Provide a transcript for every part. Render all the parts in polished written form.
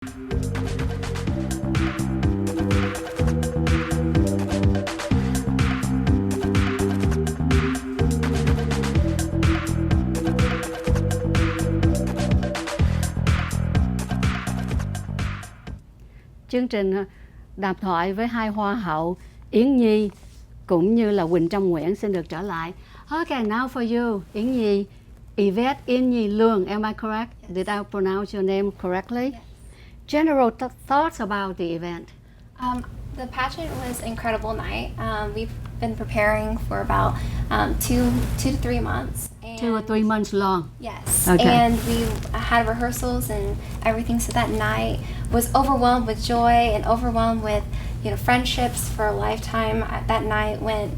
Chương trình đàm thoại với hai hoa hậu Yến Nhi cũng như là Quỳnh Trong Nguyễn xin được trở lại. Okay, now for you, Yến Nhi, Yvette Yến Nhi Lương, am I correct? Yes. Did I pronounce your name correctly? Yes. General thoughts about the event. The pageant was an incredible night. We've been preparing for about 2 to 3 months. 2 or 3 months long. Yes. Okay. And we had rehearsals and everything. So that night was overwhelmed with joy and overwhelmed with, friendships for a lifetime. That night when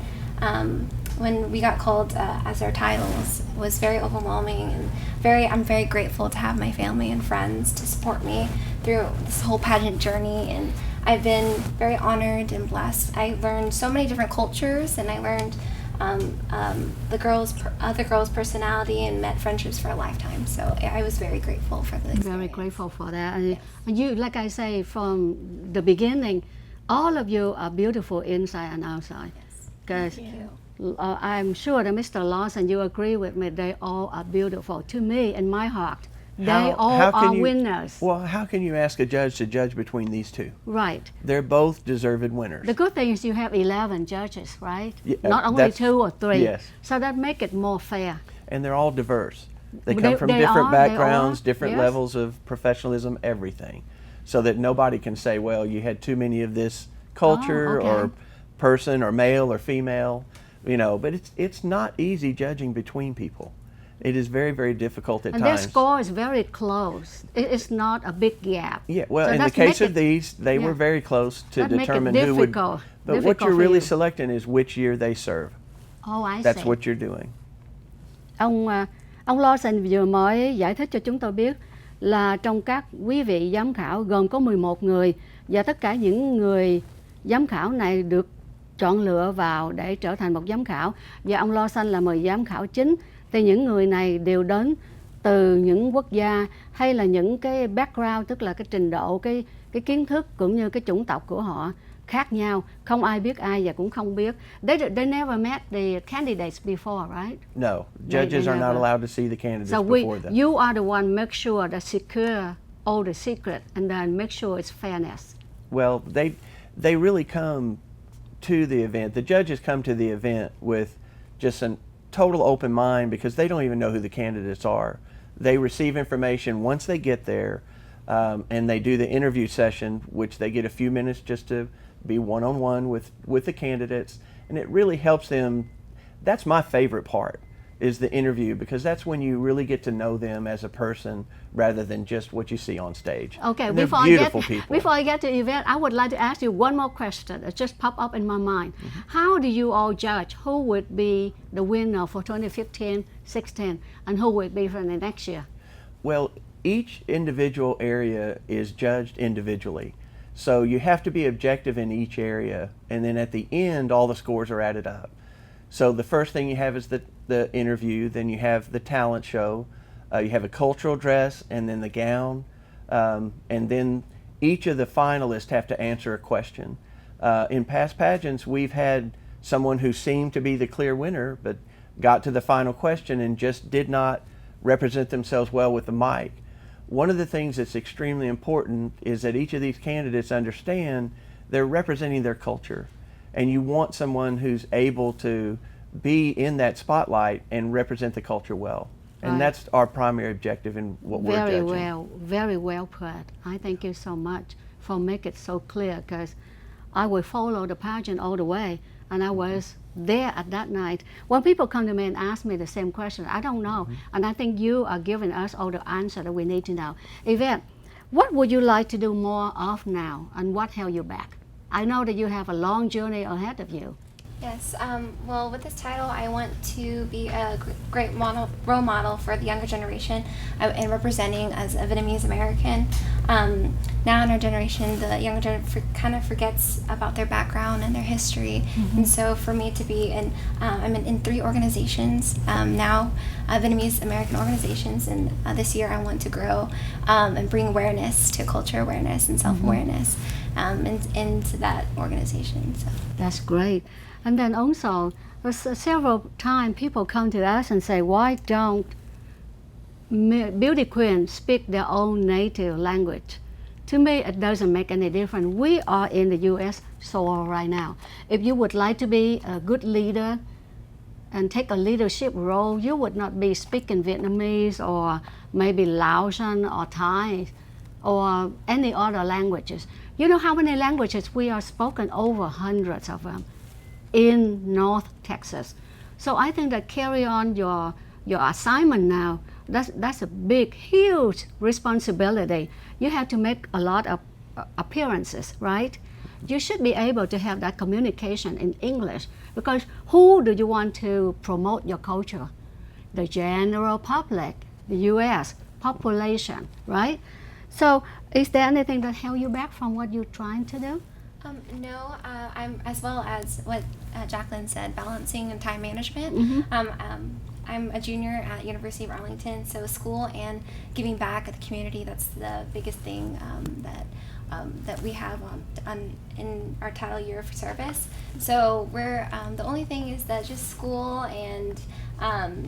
we got called as our titles was very overwhelming and I'm very grateful to have my family and friends to support me through this whole pageant journey, and I've been very honored and blessed. I learned so many different cultures, and I learned other girls' personality and met friendships for a lifetime. So I was very grateful for this. Very grateful for that. And you, like I say, from the beginning, all of you are beautiful inside and outside. Yes. Because Thank you. I'm sure that Mr. Lawson, you agree with me, they all are beautiful. To me, in my heart, they all are winners. Well, how can you ask a judge to judge between these two? Right. They're both deserved winners. The good thing is you have 11 judges, right? Yeah, not only 2 or 3. Yes. So that make it more fair. And they're all diverse. They come from different backgrounds, different levels of professionalism, everything. So that nobody can say, well, you had too many of this culture or person or male or female. But it's not easy judging between people. It is very, very difficult at times. And their score is very close. It's not a big gap. Yeah, well, so in the case of these, they were very close to determine who would. But what you're really selecting is which year they serve. Oh, I see. That's what you're doing. Ông Lawson vừa mới giải thích cho chúng tôi biết là trong các quý vị giám khảo gồm có 11 người, và tất cả những người giám khảo này được chọn lựa vào để trở thành một giám khảo, và ông Lawson là 10 giám khảo chính. Thì những người này đều đến từ những quốc gia hay là những cái background, tức là cái trình độ, cái kiến thức cũng như cái chủng tộc của họ khác nhau. Không ai biết ai và cũng không biết. They never met the candidates before, right? No, judges are not allowed to see the candidates before them. You are the one make sure that secure all the secret and then make sure it's fairness. Well, they really come to the event. The judges come to the event with just an total open mind because they don't even know who the candidates are. They receive information once they get there, and they do the interview session, which they get a few minutes just to be one-on-one with the candidates, and it really helps them. That's my favorite part, is the interview, because that's when you really get to know them as a person rather than just what you see on stage. Okay, and they're beautiful people. Before I get to Yvette, I would like to ask you one more question that just popped up in my mind. How do you all judge who would be the winner for 2015, 16, and who would be for the next year? Well, each individual area is judged individually. So you have to be objective in each area, and then at the end, all the scores are added up. So the first thing you have is the interview, then you have the talent show, you have a cultural dress, and then the gown, and then each of the finalists have to answer a question. In past pageants, we've had someone who seemed to be the clear winner, but got to the final question and just did not represent themselves well with the mic. One of the things that's extremely important is that each of these candidates understand they're representing their culture, and you want someone who's able to be in that spotlight and represent the culture well. And that's our primary objective in what we're judging. Very well put. I thank you so much for making it so clear, because I will follow the pageant all the way, and I was there at that night. When people come to me and ask me the same question, I don't know. And I think you are giving us all the answer that we need to know. Yvette, what would you like to do more of now, and what held you back? I know that you have a long journey ahead of you. Yes, well, with this title, I want to be a great role model for the younger generation in representing as a Vietnamese American. now in our generation, the younger generation kind of forgets about their background and their history. And so for me to be in, I'm in 3 organizations now, Vietnamese American organizations, and this year I want to grow and bring awareness to culture awareness and self-awareness into that organization. So. That's great. And then also, several times people come to us and say, why don't beauty queens speak their own native language? To me, it doesn't make any difference. We are in the U.S. soil right now. If you would like to be a good leader and take a leadership role, you would not be speaking Vietnamese or maybe Laotian or Thai or any other languages. You know how many languages we are spoken? Over hundreds of them in North Texas. So I think that carry on your assignment now. That's a big, huge responsibility. You have to make a lot of appearances, right? You should be able to have that communication in English, because who do you want to promote your culture? The general public, the U.S. population, right? So is there anything that held you back from what you're trying to do? No, I'm, as well as what Jacqueline said, balancing and time management. I'm a junior at University of Arlington, so school and giving back at the community, that's the biggest thing that we have in our title year of service. So we're, the only thing is that just school and,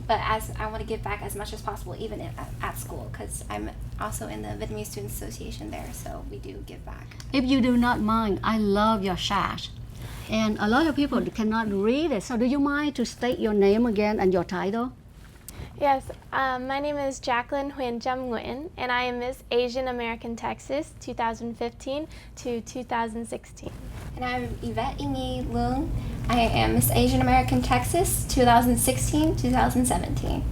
but as I want to give back as much as possible, even at school, because I'm also in the Vietnamese Students Association there, so we do give back. If you do not mind, I love your sash. And a lot of people cannot read it. So do you mind to state your name again and your title? Yes, my name is Jacqueline Huyen Jum Nguyen, and I am Miss Asian American Texas 2015 to 2016. And I'm Yvette Ingi Leung. I am Miss Asian American Texas 2016-2017.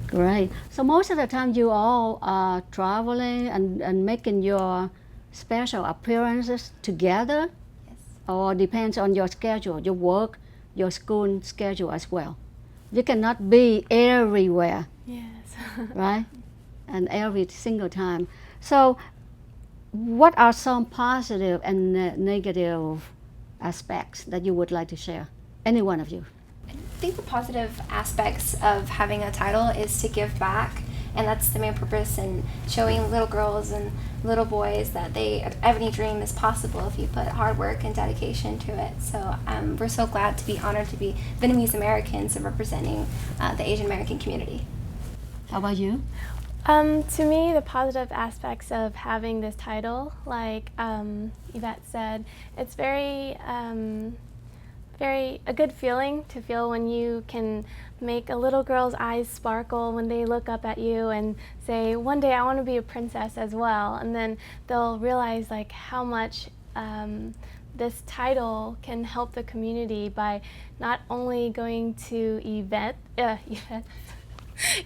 Great. So most of the time you all are traveling and making your special appearances together? Yes. Or depends on your schedule, your work, your school schedule as well. You cannot be everywhere. Yes. Right? And every single time. So what are some positive and negative aspects that you would like to share? Any one of you? I think the positive aspects of having a title is to give back, and that's the main purpose, in showing little girls and little boys that any dream is possible if you put hard work and dedication to it. So we're so glad to be honored to be Vietnamese Americans and representing the Asian American community. How about you? To me, the positive aspects of having this title, like Yvette said, it's very a good feeling to feel when you can make a little girl's eyes sparkle when they look up at you and say, one day I want to be a princess as well. And then they'll realize like how much this title can help the community by not only going to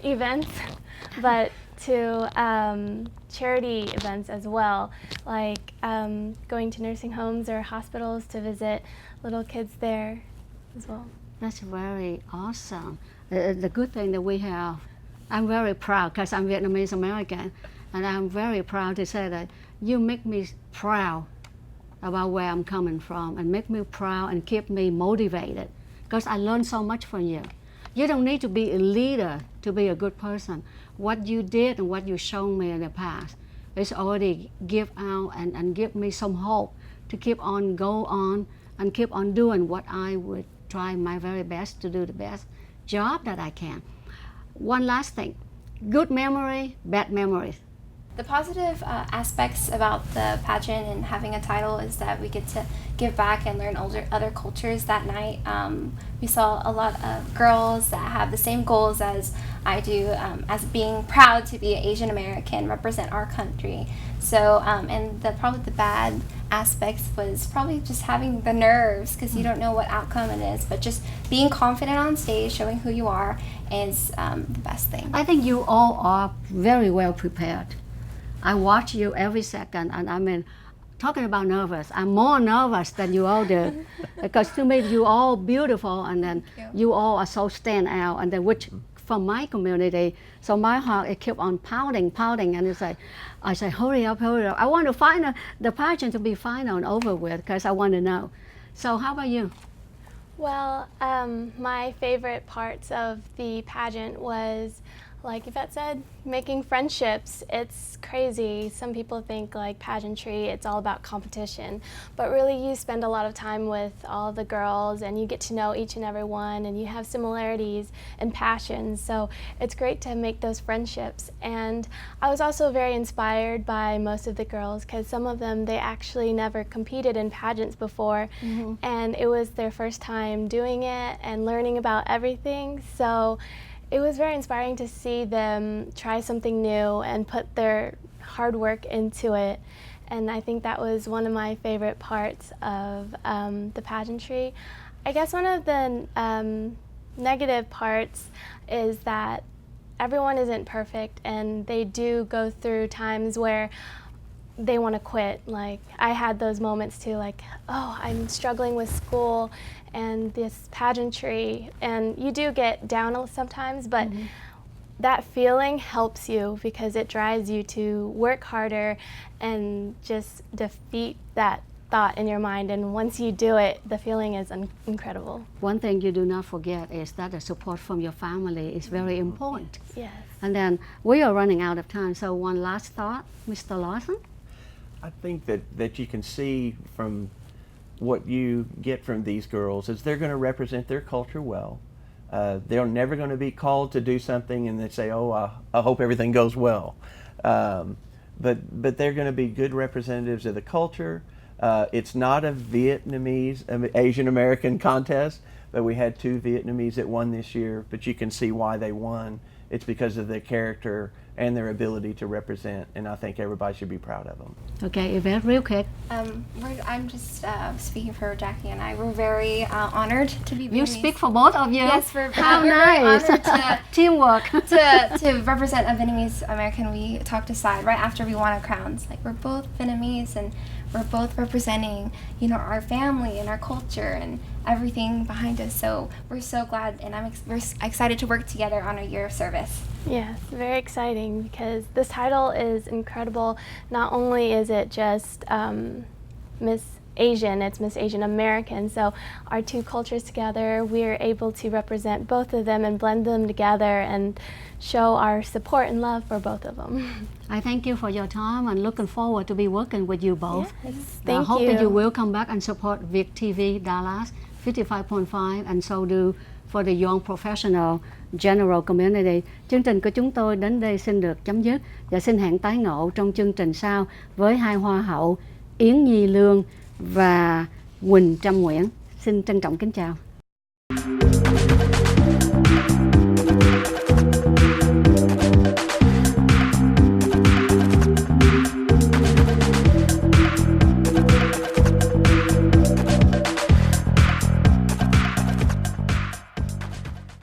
events, but to charity events as well, like going to nursing homes or hospitals to visit little kids there as well. That's very awesome. The good thing that we have, I'm very proud because I'm Vietnamese American, and I'm very proud to say that you make me proud about where I'm coming from and make me proud and keep me motivated, because I learned so much from you. You don't need to be a leader to be a good person. What you did and what you shown me in the past is already give out and give me some hope to keep on, go on, and keep on doing what I would try my very best to do the best job that I can. One last thing, good memory, bad memories. The positive aspects about the pageant and having a title is that we get to give back and learn other cultures that night. We saw a lot of girls that have the same goals as I do, as being proud to be an Asian American, represent our country. So, and probably the bad aspects was probably just having the nerves, because you don't know what outcome it is, but just being confident on stage, showing who you are, is the best thing. I think you all are very well prepared. I watch you every second, and I mean, talking about nervous, I'm more nervous than you all do, because to me you all beautiful, and then you all are so stand out, and then which from my community. So my heart, it kept on pounding, and it's like, I say, hurry up. I want to find the pageant to be final and over with because I want to know. So how about you? Well, my favorite parts of the pageant was, like Yvette said, making friendships. It's crazy. Some people think like pageantry, it's all about competition, but really you spend a lot of time with all the girls and you get to know each and every one, and you have similarities and passions, so it's great to make those friendships. And I was also very inspired by most of the girls because some of them, they actually never competed in pageants before, and it was their first time doing it and learning about everything. So it was very inspiring to see them try something new and put their hard work into it. And I think that was one of my favorite parts of the pageantry. I guess one of the negative parts is that everyone isn't perfect, and they do go through times where they want to quit. Like, I had those moments too, like, oh, I'm struggling with school and this pageantry, and you do get down sometimes, but that feeling helps you because it drives you to work harder and just defeat that thought in your mind. And once you do it, the feeling is incredible. One thing you do not forget is that the support from your family is very important. Yes. And then we are running out of time, so one last thought, Mr. Lawson? I think that you can see from what you get from these girls is they're going to represent their culture well. They're never going to be called to do something and they say, oh, I hope everything goes well. But they're going to be good representatives of the culture. It's not a Vietnamese, Asian American contest, but we had 2 Vietnamese that won this year, but you can see why they won. It's because of their character and their ability to represent, and I think everybody should be proud of them. Okay, Yvette, real quick. I'm just speaking for Jackie and I. We're very honored to be You Vietnamese. speak for both of you? Yes, How we're very nice. honored to Teamwork. to represent a Vietnamese American. We talked aside right after we won our crowns. Like, we're both Vietnamese and we're both representing, you know, our family and our culture and everything behind us. So we're so glad, and we're excited to work together on a year of service. Yes, very exciting because this title is incredible. Not only is it just Miss Asian, it's Miss Asian American. So our 2 cultures together, we're able to represent both of them and blend them together and show our support and love for both of them. I thank you for your time and looking forward to be working with you both. Yes, I thank hope you. that you will come back and support VIETV Dallas 55.5 and so do for the young professional general community. Chương trình của chúng tôi đến đây xin được chấm dứt và xin hẹn tái ngộ trong chương trình sau với 2 hoa hậu Yến Nhi Lương và Quỳnh Trâm Nguyễn. Xin trân trọng kính chào.